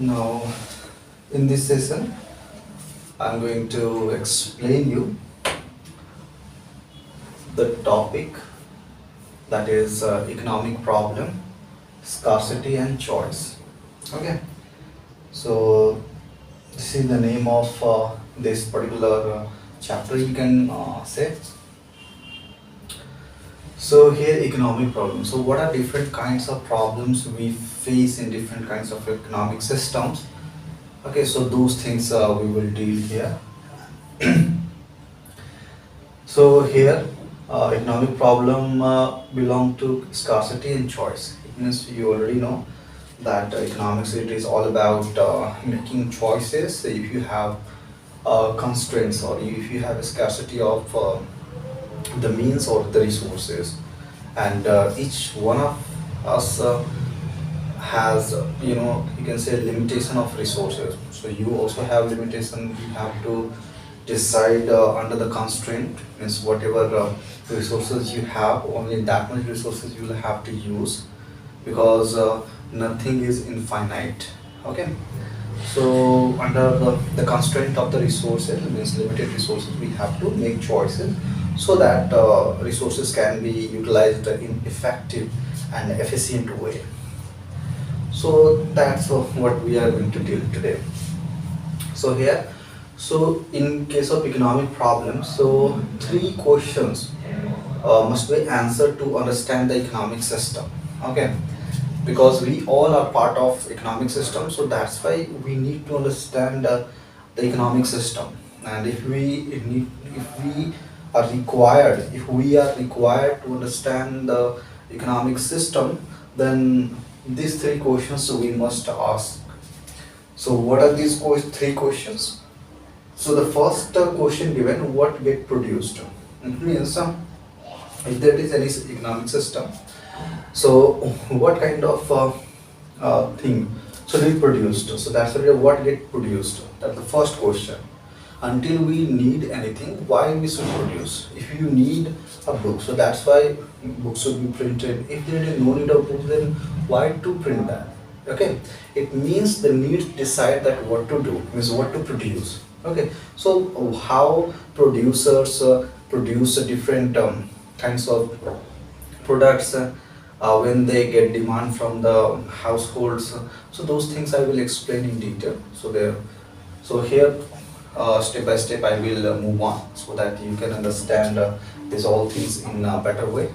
Now, in this session, I'm going to explain you the topic that is economic problem, scarcity and choice. Okay, so this is the name of this particular chapter. You can say. So here, economic problems. So what are different kinds of problems we face in different kinds of economic systems? Okay, so those things we will deal here. So here, economic problem belong to scarcity and choice. It means you already know that economics it is all about making choices. If you have constraints or if you have a scarcity of the means or the resources, and each one of us has you can say limitation of resources. So you also have limitation. You have to decide under the constraint, means whatever resources you have, only that much resources you will have to use, because nothing is infinite. Okay, so under the constraint of the resources, means limited resources, we have to make choices so that resources can be utilized in effective and efficient way. So that's what we are going to deal today. So here, so in case of economic problems, so three questions must be answered to understand the economic system. Okay, because we all are part of economic system, so that's why we need to understand the economic system. And if we are required to understand the economic system, then these three questions we must ask. So what are these three questions? So the first question given, what get produced? It means if there is any economic system, so what kind of thing should be produced? So that's really what get produced. That's the first question. Until we need anything, why we should produce? If you need a book, so that's why books should be printed. If there is no need of books, then why to print that? Okay, it means the needs decide that what to do, means what to produce. Okay, so how producers produce different kinds of products when they get demand from the households. So those things I will explain in detail. So here, step by step I will move on so that you can understand these all things in a better way.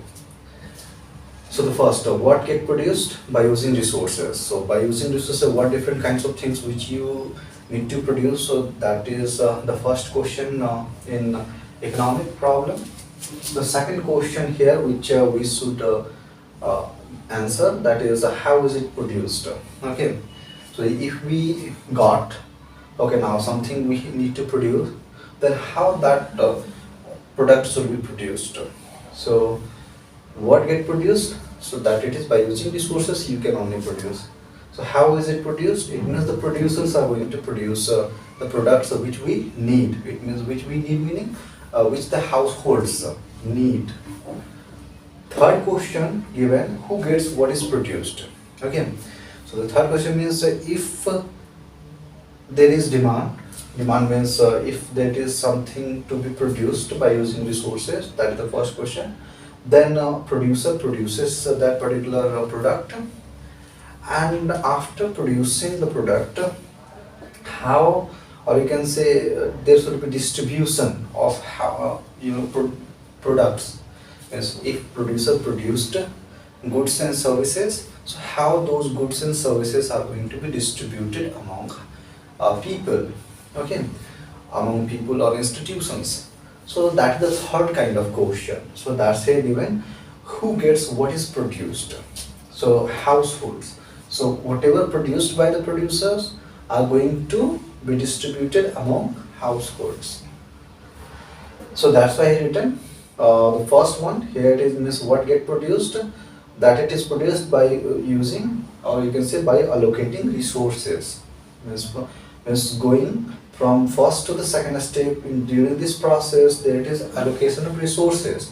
So the first, what get produced? By using resources. So by using resources, what different kinds of things which you need to produce? So that is the first question in economic problem. The second question here which we should answer, that is how is it produced? Okay, so if we got, okay, now something we need to produce, then how that product should be produced? So what get produced? So that it is by using resources you can only produce. So how is it produced? It means the producers are going to produce the products which we need. It means which we need, meaning which the households need. Third question given, who gets what is produced? Okay, so the third question means if there is demand means if there is something to be produced by using resources, that is the first question. Then producer produces that particular product, and after producing the product, how, or you can say there should be distribution of how products. Yes, if producer produced goods and services, so how those goods and services are going to be distributed among people, okay, among people or institutions. So that is the third kind of question. So that's a given, who gets what is produced? So households. So whatever produced by the producers are going to be distributed among households. So that's why I written the first one here. It is means what get produced, that it is produced by using, or you can say by allocating resources. Means going from first to the second step during this process, there it is allocation of resources.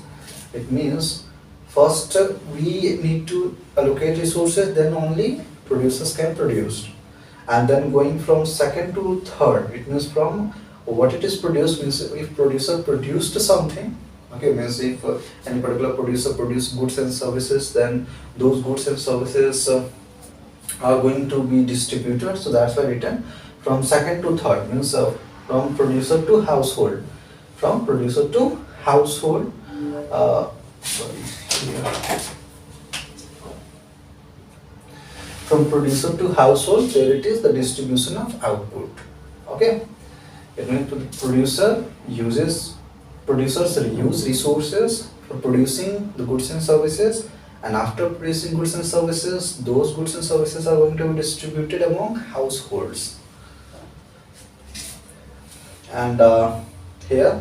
It means first we need to allocate resources, then only producers can produce. And then going from second to third, it means from what it is produced, means if producer produced something, okay, means if any particular producer produced goods and services, then those goods and services are going to be distributed. So that's why written from second to third, means from producer to household, from producer to household, sorry, here. From producer to household, there it is the distribution of output. Okay, it means producers reuse resources for producing the goods and services, and after producing goods and services, those goods and services are going to be distributed among households. And here,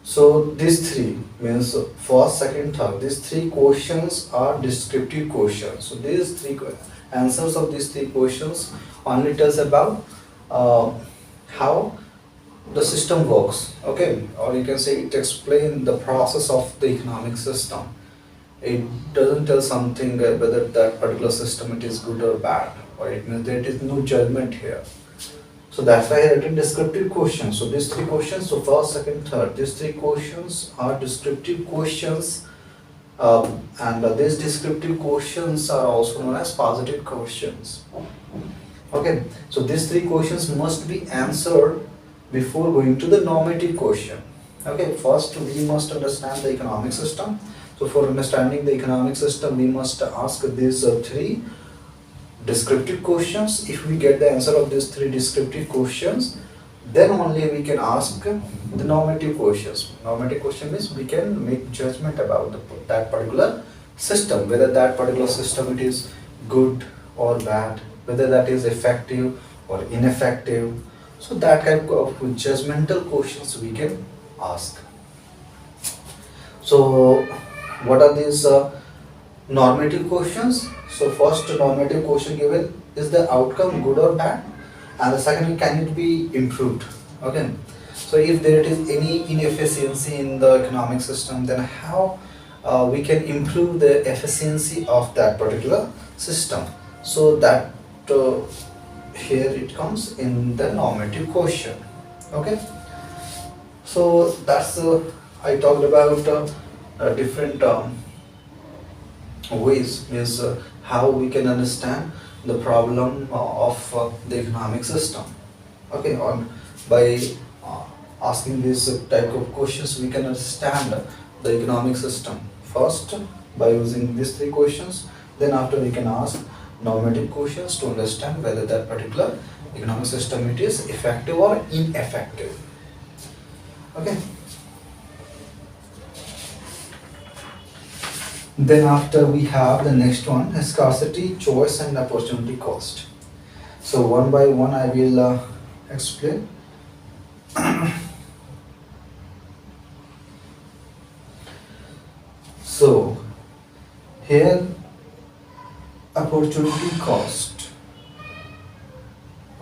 so these three means first, second, third. These three questions are descriptive questions. So these three answers of these three questions only tells about how the system works. Okay, or you can say it explains the process of the economic system. It doesn't tell something whether that particular system it is good or bad, or it means there is no judgment here. So that's why I written descriptive questions. So these three questions, so first, second, third, these three questions are descriptive questions, and these descriptive questions are also known as positive questions. Okay, so these three questions must be answered before going to the normative question. Okay, first we must understand the economic system. So for understanding the economic system, we must ask these three descriptive questions. If we get the answer of these three descriptive questions, then only we can ask the normative questions. Normative question means we can make judgment about that particular system, whether that particular system it is good or bad, whether that is effective or ineffective. So that kind of judgmental questions we can ask. So what are these normative questions? So first normative question given is the outcome good or bad, and the second, can it be improved? Okay, so if there is any inefficiency in the economic system, then how we can improve the efficiency of that particular system? So that here it comes in the normative question. Okay, so that's I talked about different ways, means how we can understand the problem of the economic system. Okay, on by asking these type of questions, we can understand the economic system first by using these three questions. Then after we can ask normative questions to understand whether that particular economic system it is effective or ineffective. Okay. Then after we have the next one, scarcity, choice and opportunity cost. So one by one I will explain. So here, opportunity cost.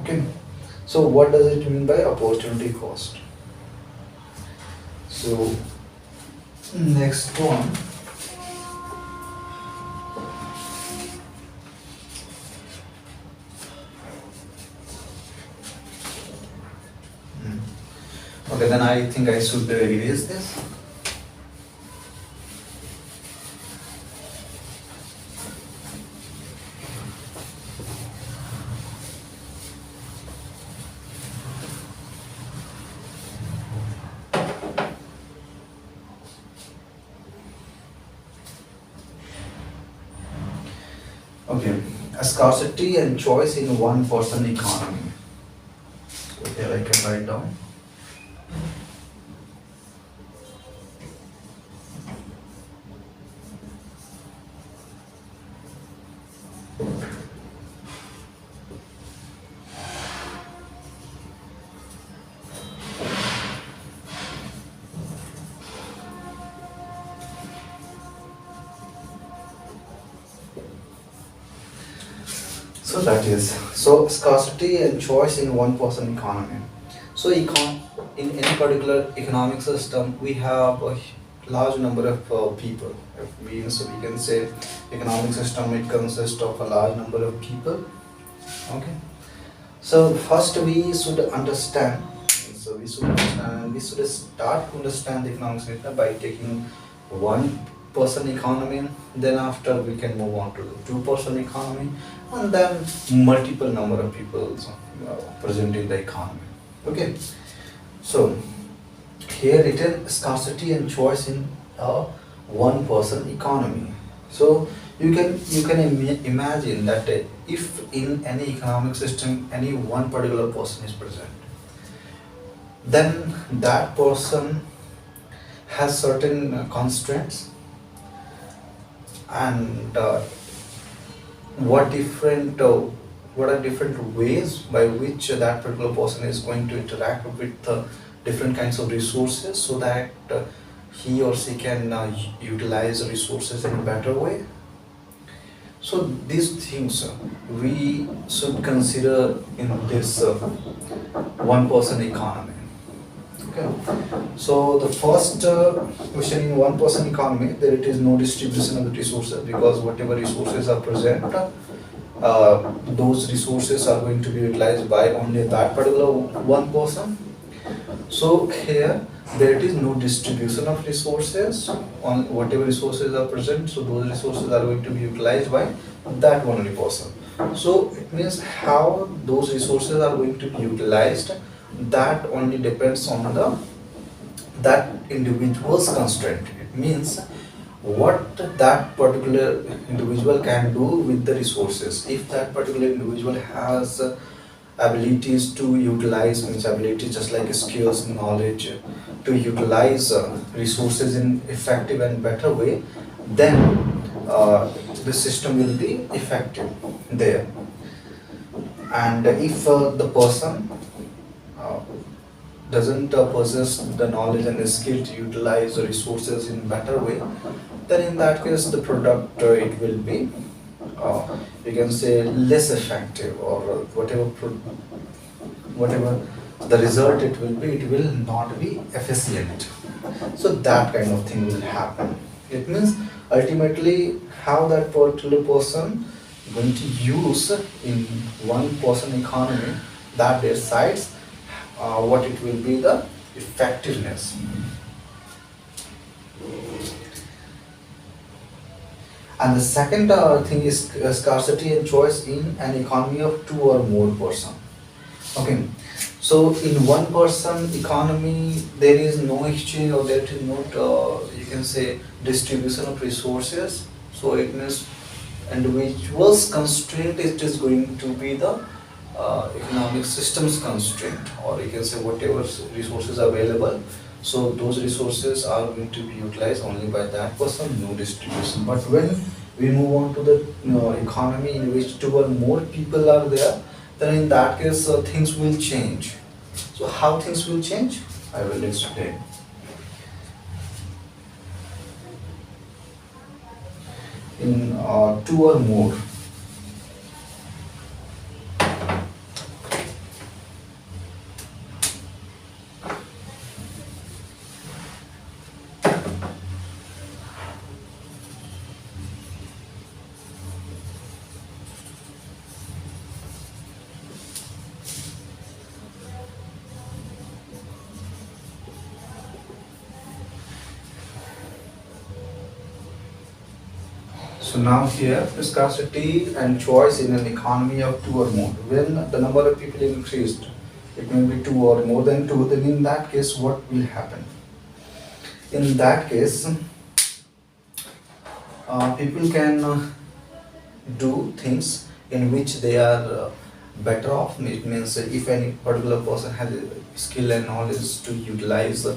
Okay, so what does it mean by opportunity cost? So next one, okay, then I think I should erase this. Okay, a scarcity and choice in one person economy. So here I can write down. So that is, so scarcity and choice in one person economy. So in any particular economic system, we have a large number of people. So we can say economic system it consists of a large number of people. Okay, So first we should understand. So we should understand. We should start to understand the economic system by taking one person economy. Then after we can move on to the two-person economy, and then multiple number of people present in the economy. Okay. So here written scarcity and choice in a one-person economy. So you can imagine that if in any economic system any one particular person is present, then that person has certain constraints, and what different what are different ways by which that particular person is going to interact with different kinds of resources, so that he or she can utilize resources in a better way. So these things we should consider in this one person economy. Okay. So the first question in one person economy, there it is no distribution of the resources, because whatever resources are present, those resources are going to be utilized by only that particular one person. So here there is no distribution of resources on whatever resources are present. So those resources are going to be utilized by that only person. So it means how those resources are going to be utilized, that only depends on the that individual's constraint. It means what that particular individual can do with the resources. If that particular individual has abilities to utilize, means abilities just like skills, knowledge, to utilize resources in effective and better way, then the system will be effective there. And if the person uh, doesn't possess the knowledge and the skill to utilize the resources in better way, then in that case the product it will be you can say less effective, or whatever the result it will not be efficient. So that kind of thing will happen. It means ultimately how that particular person going to use in one person economy, that decides what it will be the effectiveness. And the second thing is scarcity and choice in an economy of two or more person. Okay, so in one person economy there is no exchange, or there is not you can say distribution of resources. So it means individual's constraint it is going to be the economic system's constraint, or you can say whatever resources are available. So those resources are going to be utilized only by that person, no distribution. But when we move on to the economy in which two or more people are there, then in that case things will change. So how things will change, I will explain. In two or more, so now here scarcity and choice in an economy of two or more. When the number of people increased, it may be two or more than two, then in that case what will happen? In that case, people can do things in which they are better off. It means if any particular person has a skill and knowledge to utilize the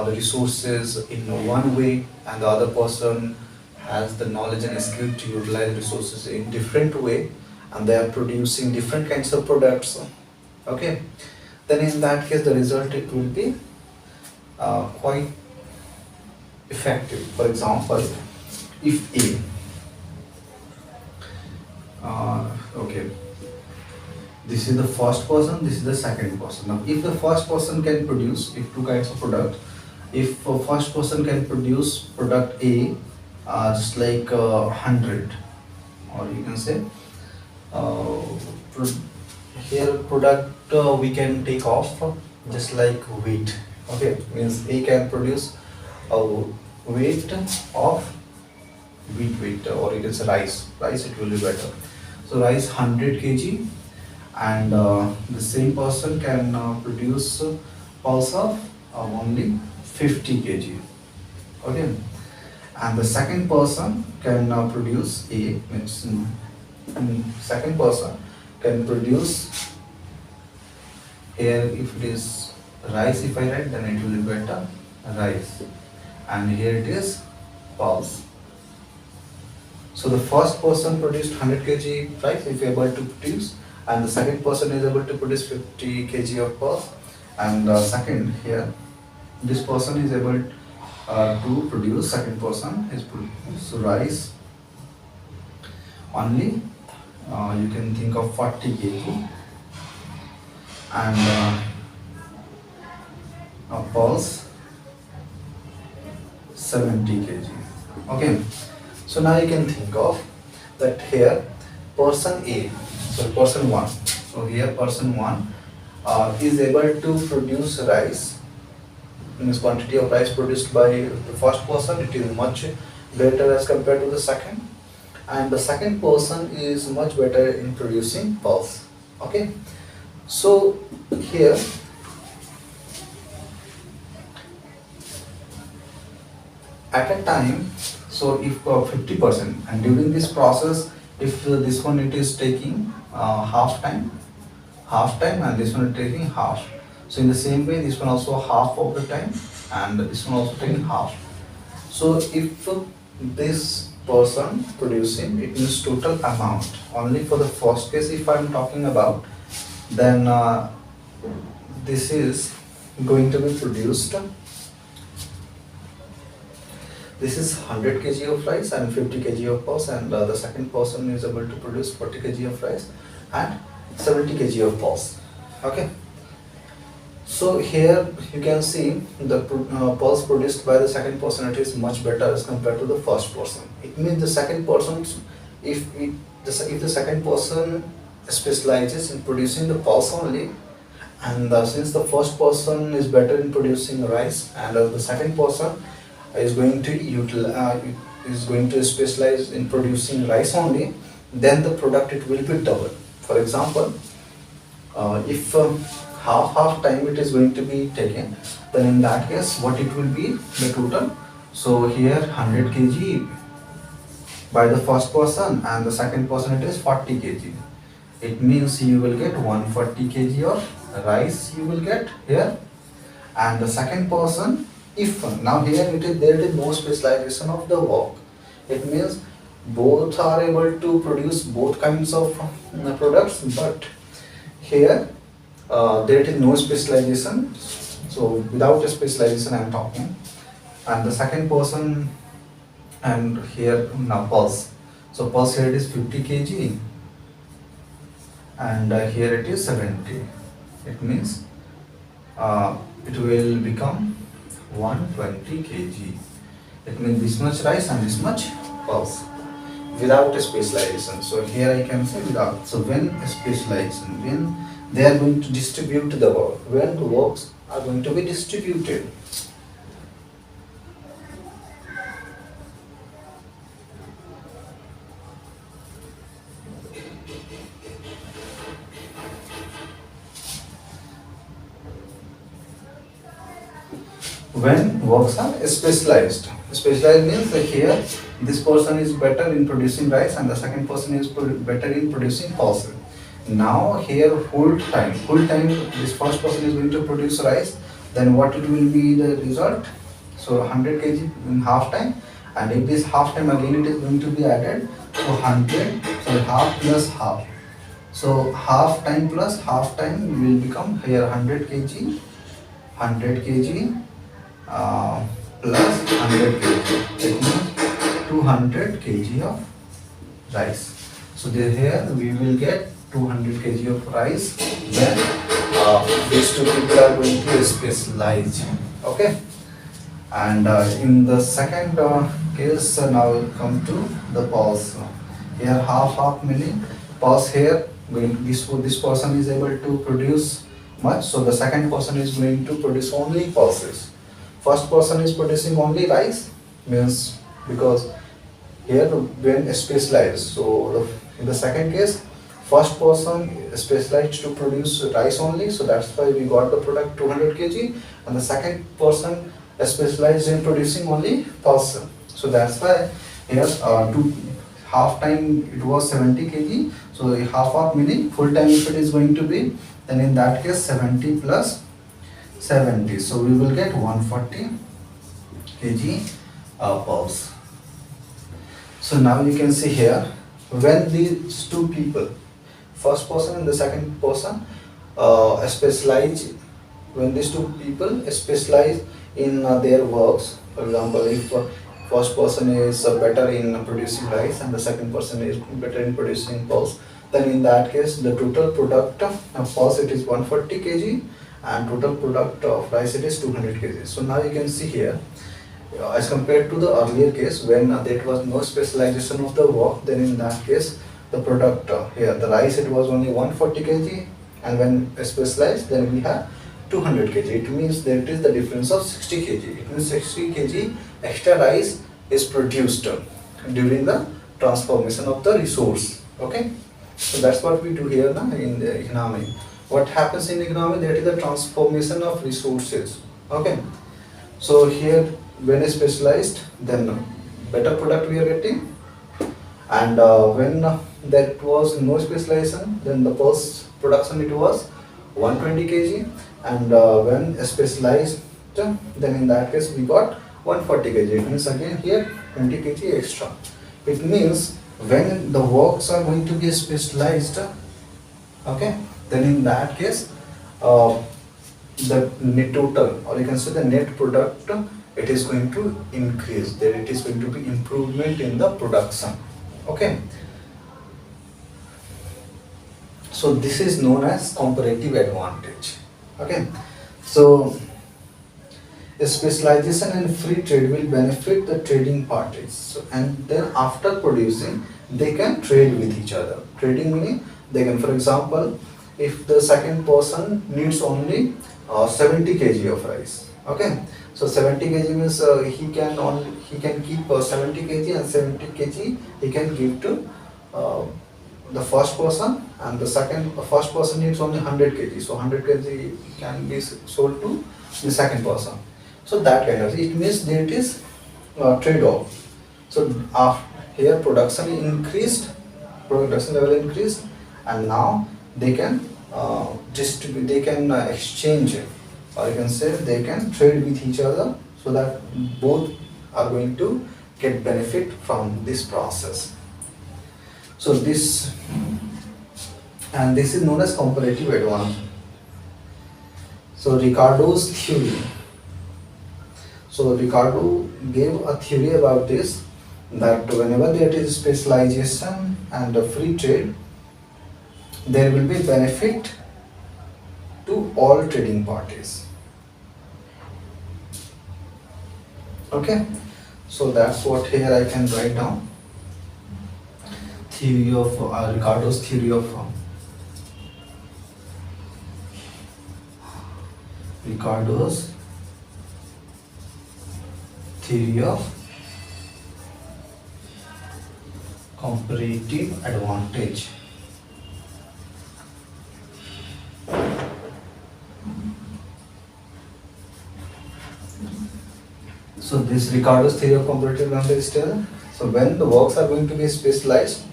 resources in one way, and the other person has the knowledge and skill to utilize resources in different way, and they are producing different kinds of products, okay, then in that case the result it will be quite effective. For example, if okay, this is the first person, this is the second person. Now if the first person can produce, if two kinds of product, if first person can produce product A just like 100, or you can say uh, pro- here product we can take off just like wheat. Okay, means A can produce a weight of wheat or it is rice it will be better. So rice 100 kg, and the same person can produce pulse of only 50 kg. Okay, and the second person can produce A means second person can produce here, if it is rice, if I write, then it will be better rice, and here it is pulse. So the first person produced 100 kg rice if able to produce, and the second person is able to produce 50 kg of pulse, and second here this person is able to produce, second person is produce rice only you can think of 40 kg, and a pulse 70 kg. Okay, so now you can think of that here person A, so person 1, so here person 1 is able to produce rice, means quantity of rice produced by the first person it is much better as compared to the second, and the second person is much better in producing pulse. Okay, so here at a time, so if 50%, and during this process if this one it is taking half time, and this one is taking half, so in the same way this one also half of the time and this one also taking half. So if this person producing, it means total amount only for the first case if I am talking about, then this is going to be produced, this is 100 kg of rice and 50 kg of pulse, and the second person is able to produce 40 kg of rice and 70 kg of pulse. Okay, so here you can see the pulse produced by the second person, it is much better as compared to the first person. It means the second person, if the second person specializes in producing the pulse only, and since the first person is better in producing rice, and the second person is going to specialize in producing rice only, then the product it will be double. For example, if half time it is going to be taken, then in that case what it will be the total. So here 100 kg by the first person and the second person it is 40 kg. It means you will get 140 kg of rice you will get here, and the second person, if now here there is no specialization of the work, it means both are able to produce both kinds of products, but here there is no specialization, so without a specialization I am talking, and the second person, and here now pulse, so pulse here it is 50 kg and here it is 70, it means it will become 120 kg. It means this much rice and this much pulse without a specialization. So here I can say without. So when a specialization, when they are going to distribute the work, when the works are going to be distributed. When works are specialized. Specialized means that here this person is better in producing rice and the second person is better in producing pulse. Now here whole time this first person is going to produce rice, then what it will be the result? So 100 kg in half time, and if this half time again it is going to be added to 100, so half plus half. So half time plus half time will become here 100 kg, 100 kg plus 100 kg, it means 200 kg of rice. So here we will get 200 kg of rice when these two people are going to specialize. Okay, and in the second case now we'll come to the pulse. Here half meaning pulse here this person is able to produce much, so the second person is going to produce only pulses. First person is producing only rice, means because here when specialized, so in the second case first person specialized to produce rice only, so that's why we got the product 200 kg, and the second person specialized in producing only pulse. So that's why here two half time it was 70 kg, so half meaning full time if it is going to be, then in that case 70 plus 70, so we will get 140 kg pulse. So now you can see here, when these two people, first person and the second person, specialize, when these two people specialize in their works, for example, if first person is better in producing rice and the second person is better in producing pulse, then in that case the total product of pulse it is 140 kg and total product of rice it is 200 kg. So now you can see here, as compared to the earlier case when there was no specialization of the work, then in that case the product here the rice it was only 140 kg, and when specialized then we have 200 kg. It means that it is the difference of 60 kg. It means 60 kg extra rice is produced during the transformation of the resource. Okay, so that's what we do here now in the economy. What happens in economy, that is the transformation of resources. Okay, so here when specialized, then better product we are getting, and when there was no specialization, then the pulse production it was 120 kg, and when specialized, then in that case we got 140 kg. It means again here 20 kg extra. It means when the works are going to be specialized, okay, then in that case the net total, or you can say the net product, it is going to increase, there it is going to be improvement in the production. Okay, so this is known as comparative advantage. Okay, so specialization and free trade will benefit the trading parties. So, and then after producing they can trade with each other. Trading meaning they can, for example, if the second person needs only 70 kg of rice, okay, so 70 kg means he can keep 70 kg, and 70 kg he can give to the first person, and the first person needs only 100 kg, so 100 kg can be sold to the second person. So that kind of, it means that it is trade-off. So here production increased, production level increased, and now they can distribute, they can exchange, or you can say they can trade with each other, so that both are going to get benefit from this process. So this is known as comparative advantage. So Ricardo's theory. So Ricardo gave a theory about this, that whenever there is specialization and a free trade, there will be benefit to all trading parties. Okay, so that's what here I can write down. Theory of Ricardo's theory of Ricardo's theory of comparative advantage. So this Ricardo's theory of comparative advantage is still, so when the works are going to be specialized,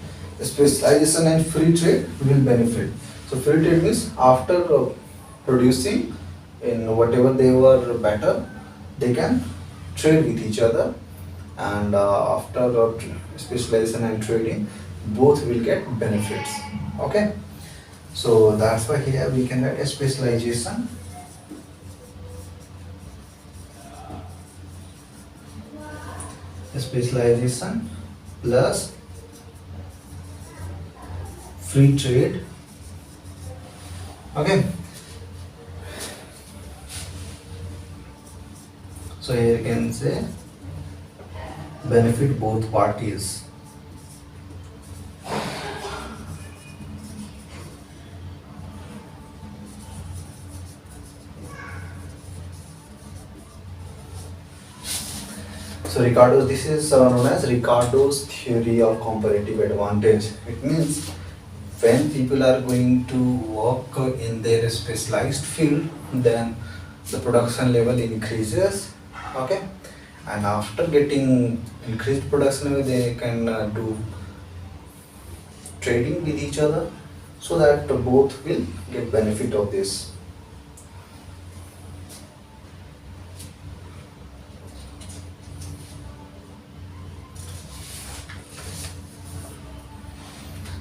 specialization and free trade will benefit. So free trade means after producing in whatever they were better, they can trade with each other, and after specialization and trading, both will get benefits. Okay, so that's why here we can write a specialization plus free trade. Okay, so here you can say benefit both parties. So Ricardo, this is known as Ricardo's theory of comparative advantage. It means when people are going to work in their specialized field, then the production level increases. Okay, and after getting increased production level, they can do trading with each other, so that both will get benefit of this.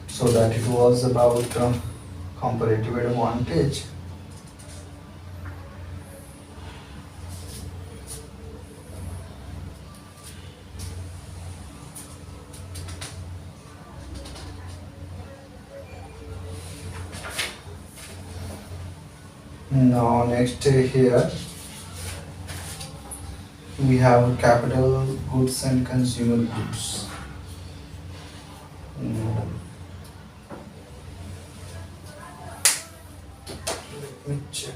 So that it was about comparative advantage. Now next here we have capital goods and consumer goods. Mm, Let me check.